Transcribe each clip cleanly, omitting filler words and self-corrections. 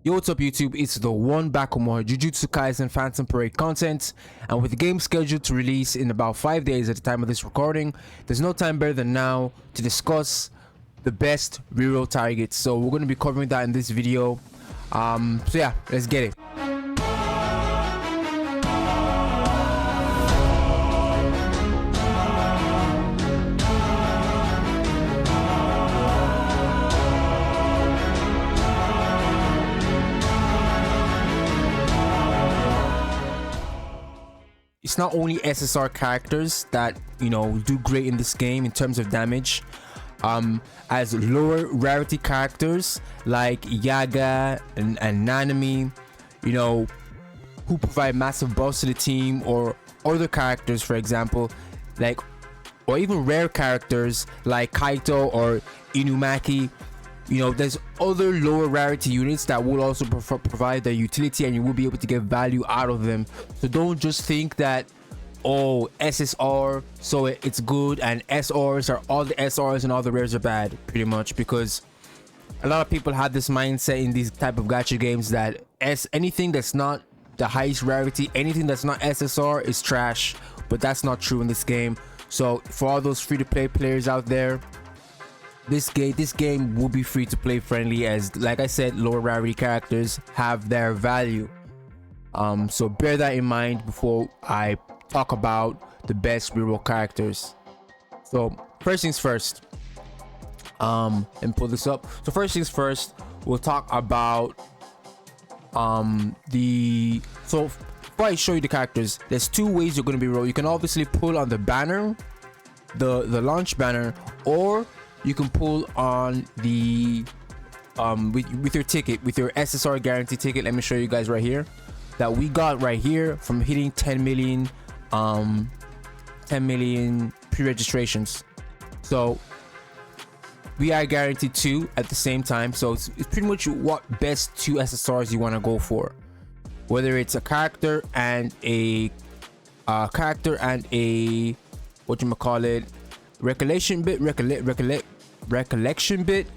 Yo, what's up YouTube? It's the one back with more Jujutsu Kaisen Phantom Parade content, and with the game scheduled to release in about 5 days at the time of this recording, there's no time better than now to discuss the best reroll targets. So we're going to be covering that in this video. So yeah, let's get it. It's not only SSR characters that, do great in this game in terms of damage. As lower rarity characters like Yaga and Nanami, who provide massive buffs to the team, or other characters, for example, or even rare characters like Kaito or Inumaki. There's other lower rarity units that will also provide their utility, and you will be able to get value out of them. So don't just think that, oh, SSR, so it's good, and SRs are all the SRs and all the rares are bad, pretty much, because a lot of people have this mindset in these type of gacha games that anything that's not the highest rarity, anything that's not SSR is trash, but that's not true in this game. So for all those free-to-play players out there, this game will be free to play friendly, as like I said, lower rarity characters have their value. So bear that in mind before I talk about the best reroll characters. So first things first, and pull this up. So first things first, we'll talk about so before I show you the characters, there's two ways you're going to be roll. You can obviously pull on the banner, the launch banner, or you can pull on the with your ticket, with your SSR guarantee ticket. Let me show you guys right here that we got right here from hitting 10 million pre-registrations. So we are guaranteed 2 at the same time. So it's pretty much what best 2 SSRs you want to go for, whether it's a character and a recollection bit,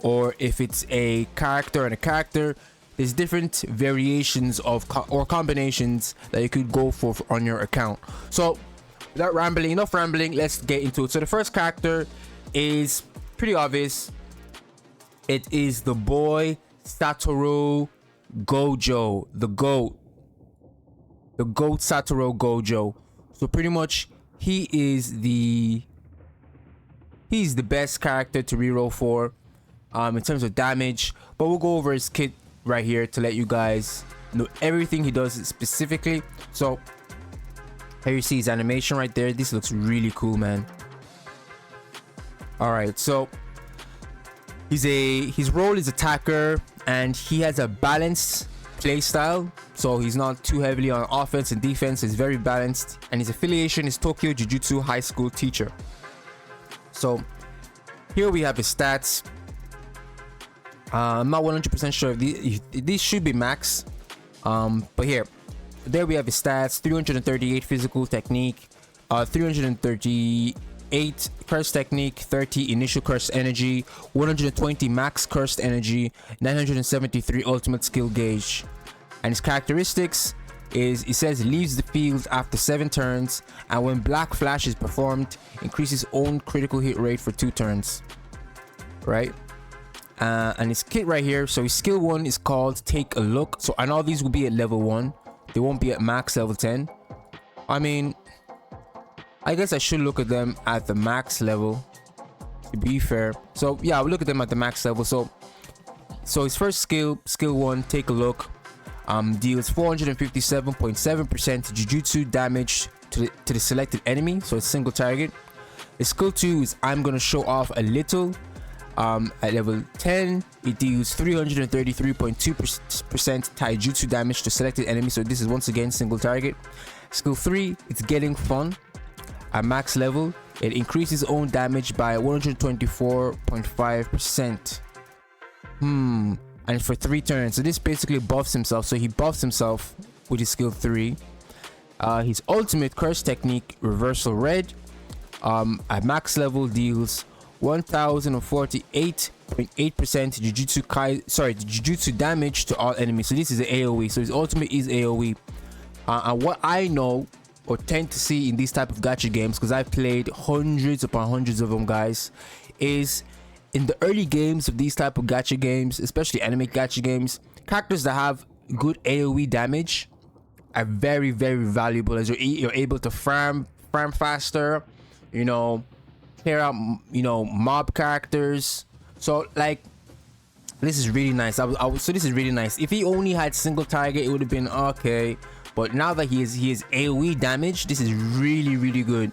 or if it's a character and a character. There's different variations of or combinations that you could go for on your account. So without enough rambling, let's get into it. So the first character is pretty obvious. It is the boy Satoru Gojo, the goat Satoru Gojo. So pretty much he's the best character to reroll for in terms of damage, but we'll go over his kit right here to let you guys know everything he does specifically. So here you see his animation right there. This looks really cool, man. All right, so his role is attacker, and he has a balanced play style. So he's not too heavily on offense and defense. He's very balanced, and his affiliation is Tokyo Jujutsu High School Teacher. So here we have his stats. I'm not 100% sure if these should be max, but there we have his stats: 338 physical technique, 338 curse technique, 30 initial curse energy, 120 max cursed energy, 973 ultimate skill gauge. And his characteristics is, it says, leaves the field after 7 turns, and when black flash is performed, increases own critical hit rate for 2 turns, right? And his kit right here, so his skill 1 is called Take a Look. So, and all these will be at level 1, they won't be at max level 10. I mean, I guess I should look at them at the max level, to be fair. So yeah, I'll look at them at the max level. So his first skill 1, Take a Look, deals 457.7% Jujutsu damage to the selected enemy, so it's single target. His skill 2 is I'm Gonna Show Off a Little. At level 10, it deals 333.2% taijutsu damage to selected enemy, so this is once again single target. Skill 3, it's Getting Fun. At max level, it increases own damage by 124.5%. And for 3 turns, so this basically buffs himself. So he buffs himself with his skill 3. His ultimate curse technique, Reversal Red, at max level deals 1048 Jujutsu damage to all enemies. So this is the AoE. So his ultimate is AoE. And what I know or tend to see in these type of gacha games, because I've played hundreds upon hundreds of them, guys, is in the early games of these type of gacha games, especially anime gacha games, characters that have good AoE damage are very, very valuable, as you're able to farm faster, you know, clear out, you know, mob characters. So like, this is really nice. So this is really nice. If he only had single target, it would have been okay, but now that he is AoE damage, this is really, really good.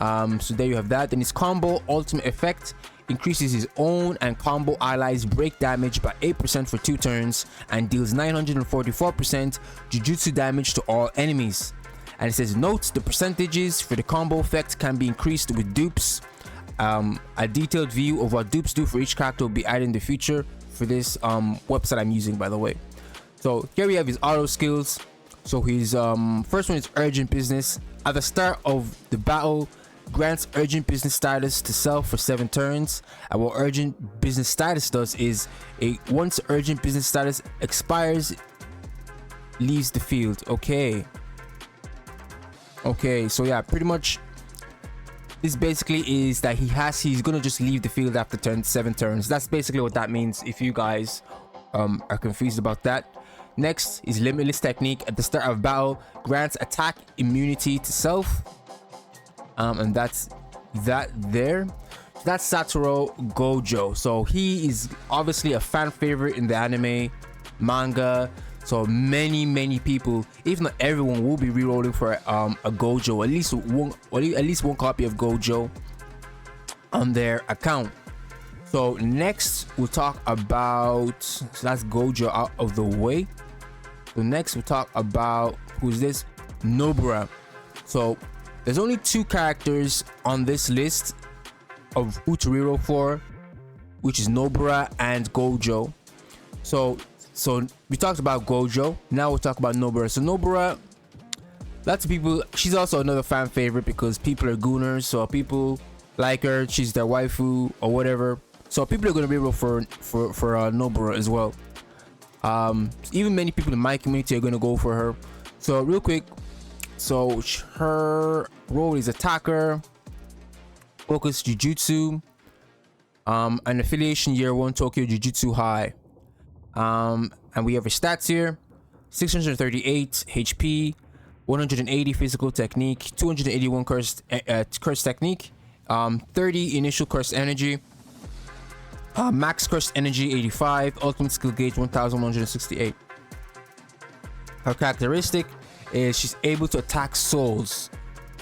So there you have that. Then his combo ultimate effect increases his own and combo allies break damage by 8% for 2 turns and deals 944% Jujutsu damage to all enemies. And it says, note the percentages for the combo effect can be increased with dupes. A detailed view of what dupes do for each character will be added in the future for this website I'm using, by the way. So here we have his auto skills. So his first one is urgent business. At the start of the battle, grants urgent business status to self for 7 turns. And what urgent business status does is, once urgent business status expires, leaves the field. Okay, so yeah, pretty much this basically is that he's gonna just leave the field after 7 turns. That's basically what that means, if you guys are confused about that. Next is limitless technique. At the start of battle, grants attack immunity to self, and that's that there. That's Satoru Gojo. So he is obviously a fan favorite in the anime, manga. So many people, if not everyone, will be rerolling for a Gojo, at least one copy of Gojo on their account. So next we'll talk about, so that's Gojo out of the way. So next we'll talk about, who's this? Nobara. So there's only 2 characters on this list of who to reroll for, which is Nobara and Gojo. So we talked about Gojo, now we'll talk about Nobara. So Nobara, lots of people, she's also another fan favorite because people are gooners, so people like her, she's their waifu or whatever. So people are going to reroll for Nobara as well. Even many people in my community are going to go for her. So real quick, so her role is attacker, focus Jujutsu, an affiliation year 1 Tokyo Jujutsu High. And we have her stats here: 638 HP, 180 physical technique, 281 curse technique, 30 initial curse energy, max curse energy 85, ultimate skill gauge 1168. Her characteristic is she's able to attack souls,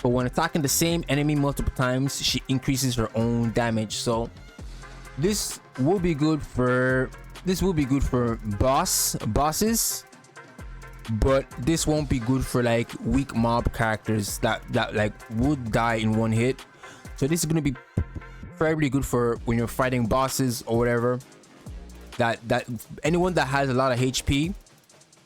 but when attacking the same enemy multiple times, she increases her own damage. So this will be good for bosses, but this won't be good for like weak mob characters that like would die in one hit. So this is going to be fairly good for when you're fighting bosses or whatever, that anyone that has a lot of HP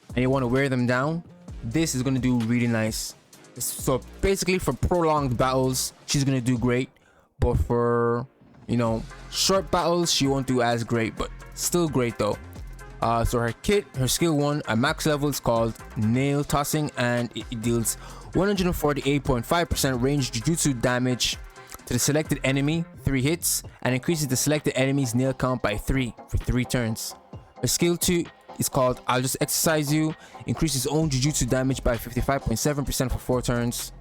and you want to wear them down, this is going to do really nice. So basically for prolonged battles, she's going to do great, but for, you know, short battles, she won't do as great, but still great though. So her kit, her skill 1 at max level is called Nail Tossing, and it deals 148.5% range Jujutsu damage to the selected enemy 3 hits and increases the selected enemy's nail count by 3 for 3 turns. Her skill 2 is called I'll Just Exercise You, increases own Jujutsu damage by 55.7% for 4 turns.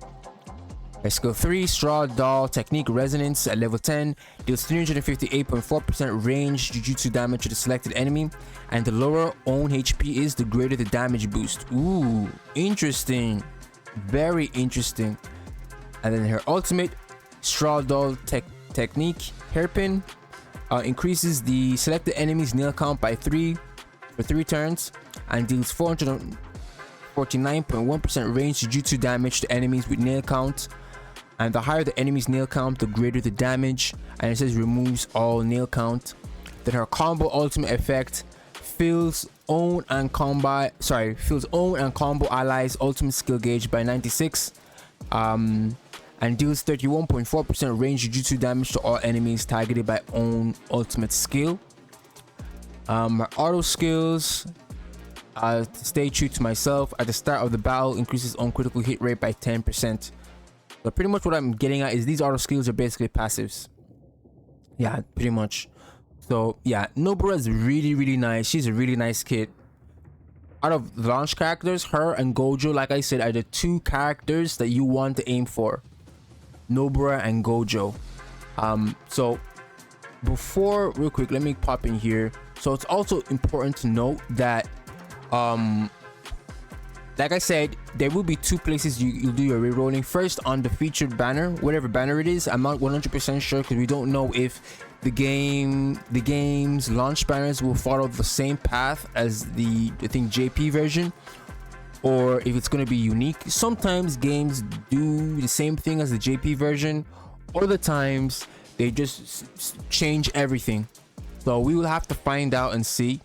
Her skill 3, Straw Doll Technique Resonance at level 10, deals 358.4% range Jujutsu damage to the selected enemy, and the lower own HP is, the greater the damage boost. Ooh, interesting, very interesting. And then her ultimate, Straw Doll Technique Hairpin, increases the selected enemy's nail count by 3 for 3 turns and deals 449.1% range Jujutsu damage to enemies with nail count, and the higher the enemy's nail count, the greater the damage. And it says removes all nail count. Then her combo ultimate effect fills own and combo allies ultimate skill gauge by 96, and and deals 31.4% range Jujutsu damage to all enemies targeted by own ultimate skill. My auto skills, stay true to myself. At the start of the battle, increases own critical hit rate by 10%. So pretty much what I'm getting at is these auto skills are basically passives. Yeah, pretty much. So yeah, Nobara is really nice. She's a really nice kid. Out of the launch characters, her and Gojo, like I said, are the two characters that you want to aim for. Nobara and Gojo. So before, real quick, let me pop in here. So it's also important to note that like I said, there will be two places you'll do your rerolling. First, on the featured banner, whatever banner it is. I'm not 100% sure because we don't know if the game's launch banners will follow the same path as the JP version, or if it's going to be unique. Sometimes games do the same thing as the JP version, other times they just change everything. So we will have to find out and see.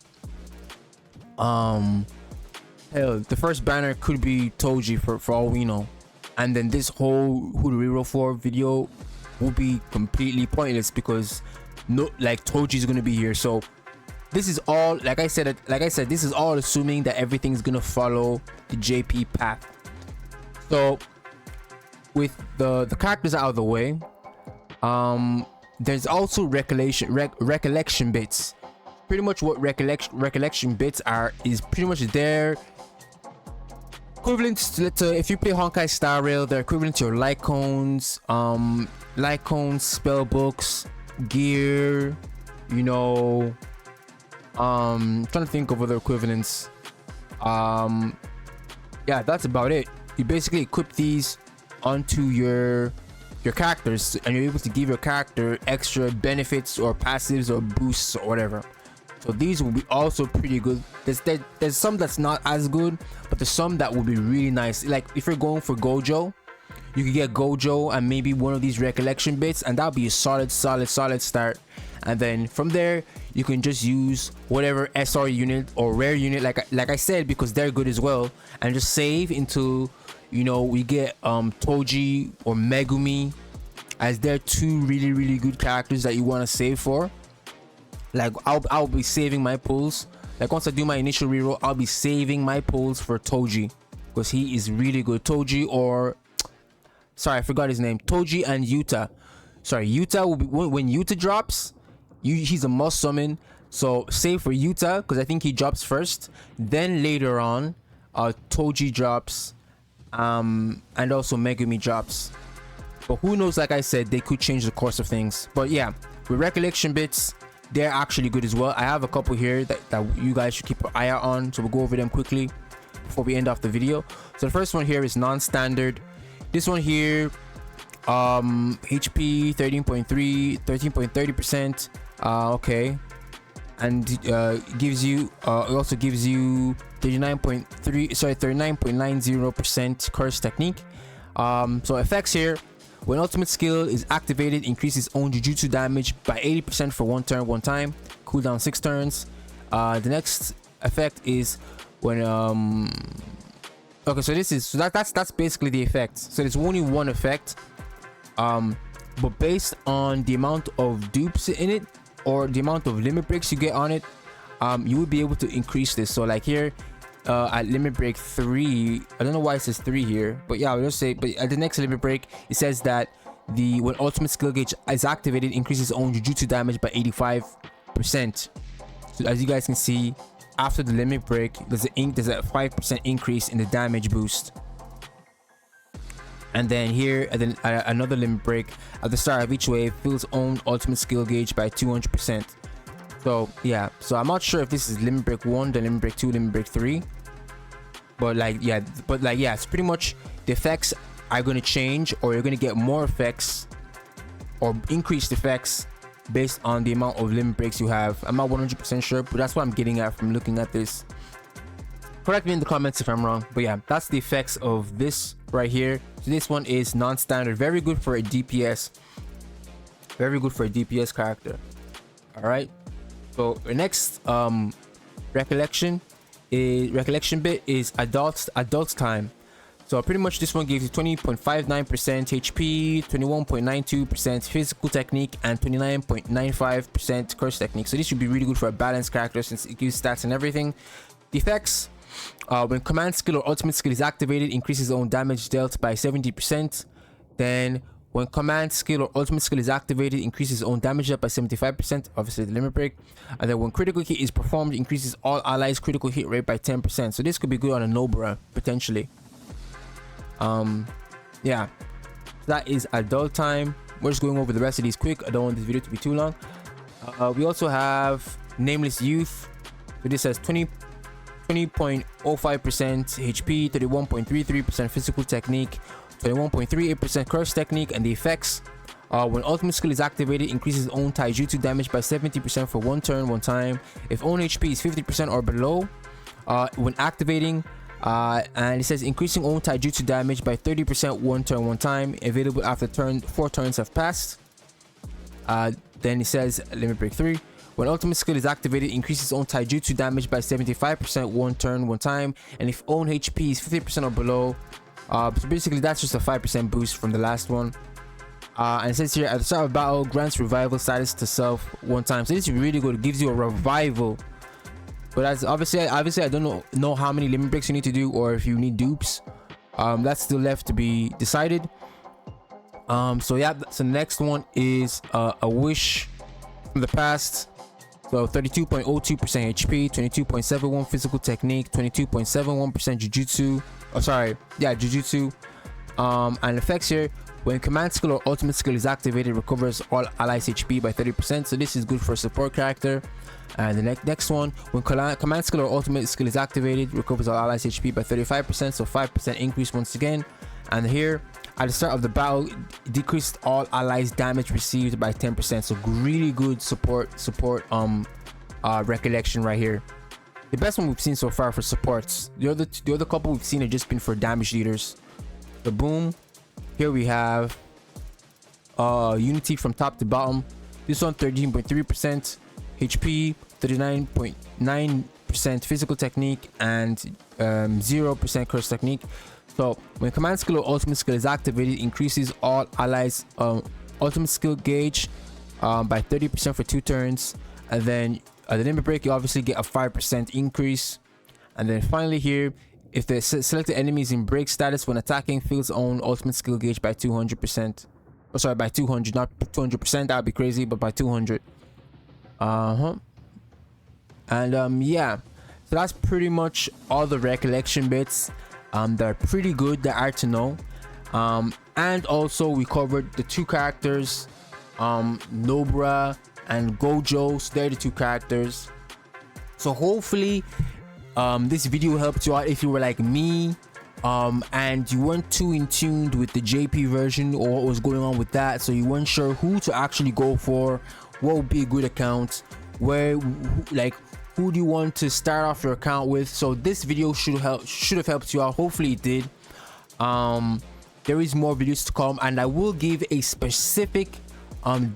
Hell, the first banner could be Toji for all we know, and then this whole who to reroll for video will be completely pointless because Toji's gonna be here. So this is all, like I said, this is all assuming that everything's gonna follow the JP path. So with the characters out of the way, there's also recollection bits. Pretty much what recollection bits are is pretty much their equivalent to, if you play Honkai Star Rail, they're equivalent to your Lycones, spell books, gear, trying to think of other equivalents. Yeah, that's about it. You basically equip these onto your characters, and you're able to give your character extra benefits or passives or boosts or whatever. So these will be also pretty good. There's some that's not as good, but there's some that will be really nice. Like if you're going for Gojo, you could get Gojo and maybe one of these recollection bits, and that'll be a solid start. And then from there, you can just use whatever SR unit or rare unit, like I said, because they're good as well, and just save into, we get Toji or Megumi, as they're two really good characters that you want to save for. Like I'll be saving my pulls. Like once I do my initial reroll, I'll be saving my pulls for Toji because he is really good. Toji, or sorry, I forgot his name. Toji and Yuta. Sorry, Yuta will be when Yuta drops. He's a must summon. So save for Yuta because I think he drops first. Then later on, Toji drops, and also Megumi drops. But who knows? Like I said, they could change the course of things. But yeah, with recollection bits, they're actually good as well. I have a couple here that you guys should keep an eye out on, so we'll go over them quickly before we end off the video. So the first one here is non-standard. This one here, HP 13.30%. Okay, and gives you it also gives you 39.90% curse technique. So effects here: when ultimate skill is activated, increases own Jujutsu damage by 80% for one turn, one time. Cooldown 6 turns. The next effect is when okay, so that's basically the effect. So there's only one effect, but based on the amount of dupes in it or the amount of limit breaks you get on it, you will be able to increase this. So like here, at limit break 3, I don't know why it says 3 here, but yeah, I'll just say, but at the next limit break, it says that when ultimate skill gauge is activated, increases own Jujutsu damage by 85%. So as you guys can see, after the limit break, there's a 5% increase in the damage boost. And then here, and then another limit break at the start of each wave, fills own ultimate skill gauge by 200%. So yeah, so I'm not sure if this is limit break 1, then limit break 2, limit break 3, but yeah, it's pretty much the effects are going to change, or you're going to get more effects or increased effects based on the amount of limit breaks you have. I'm not 100% sure, but that's what I'm getting at from looking at this. Correct me in the comments if I'm wrong, but yeah, that's the effects of this right here. So this one is non-standard, very good for a DPS, character. All right, so the next recollection bit is adults time. So pretty much this one gives you 20.59% HP, 21.92% physical technique, and 29.95% curse technique. So this should be really good for a balanced character since it gives stats and everything. The effects: when command skill or ultimate skill is activated, increases own damage dealt by 70%. Then when command skill or ultimate skill is activated, increases own damage dealt by 75%, obviously the limit break. And then when critical hit is performed, increases all allies critical hit rate by 10%. So this could be good on a Nobara potentially. Yeah, that is adult time. We're just going over the rest of these quick. I don't want this video to be too long. We also have Nameless Youth. So this has 20.05% HP, 31.33% physical technique, 21.38% curse technique. And the effects: when ultimate skill is activated, increases own taijutsu damage by 70% for 1 turn 1 time. If own HP is 50% or below when activating, and it says increasing own taijutsu damage by 30% 1 turn 1 time, available after 4 turns have passed. Then it says limit break 3: when ultimate skill is activated, increases own taijutsu damage by 75% 1 turn 1 time, and if own HP is 50% or below. So basically that's just a 5% boost from the last one. And it says here, at the start of battle, grants revival status to self 1 time. So this is really good. It gives you a revival. But as obviously I don't know how many limit breaks you need to do, or if you need dupes. That's still left to be decided. So yeah, so the next one is a wish from the past. So 32.02% HP, 22.71 physical technique, 22.71% jujutsu. Oh, sorry, yeah, jujutsu. And effects here: when command skill or ultimate skill is activated, recovers all allies HP by 30%. So this is good for a support character. And the next one: when command skill or ultimate skill is activated, recovers all allies HP by 35%. So 5% increase once again. And here, at the start of the battle, decreased all allies damage received by 10%. So really good support recollection right here. The best one we've seen so far for supports. The other couple we've seen have just been for damage dealers. The boom. Here we have Unity from top to bottom. This one 13.3% HP, 39.9% physical technique, and 0% curse technique. So when command skill or ultimate skill is activated, increases all allies ultimate skill gauge by 30% for 2 turns. And then at the limit break, you obviously get a 5% increase. And then finally here, if the selected enemy is in break status when attacking, fills own ultimate skill gauge by 200%. Oh, sorry, by 200, not 200%. That would be crazy, but by 200. And yeah, so that's pretty much all the recollection bits. They're pretty good. They are to know. And also we covered the 2 characters, Nobara and Gojo. So they're the 2 characters. So hopefully this video helped you out if you were like me, and you weren't too in tune with the JP version or what was going on with that, so you weren't sure who to actually go for, what would be a good account, who do you want to start off your account with. So this video should have helped you out. Hopefully it did. There is more videos to come, and I will give a specific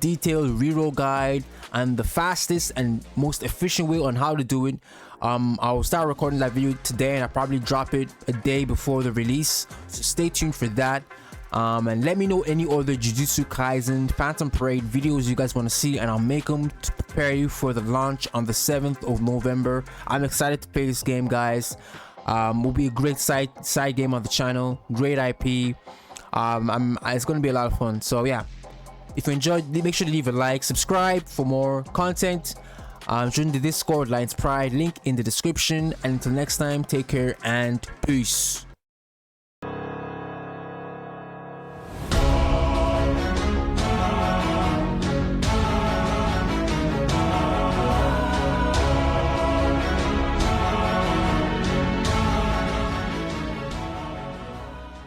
detailed reroll guide and the fastest and most efficient way on how to do it. I'll start recording that video today, and I'll probably drop it a day before the release, so stay tuned for that. And let me know any other Jujutsu Kaisen Phantom Parade videos you guys want to see, and I'll make them to prepare you for the launch on the 7th of November. I'm excited to play this game, guys. Will be a great side game on the channel, great IP. It's going to be a lot of fun. So yeah, if you enjoyed, make sure to leave a like, subscribe for more content. Join the Discord, Lions Pride, link in the description. And until next time, take care and peace.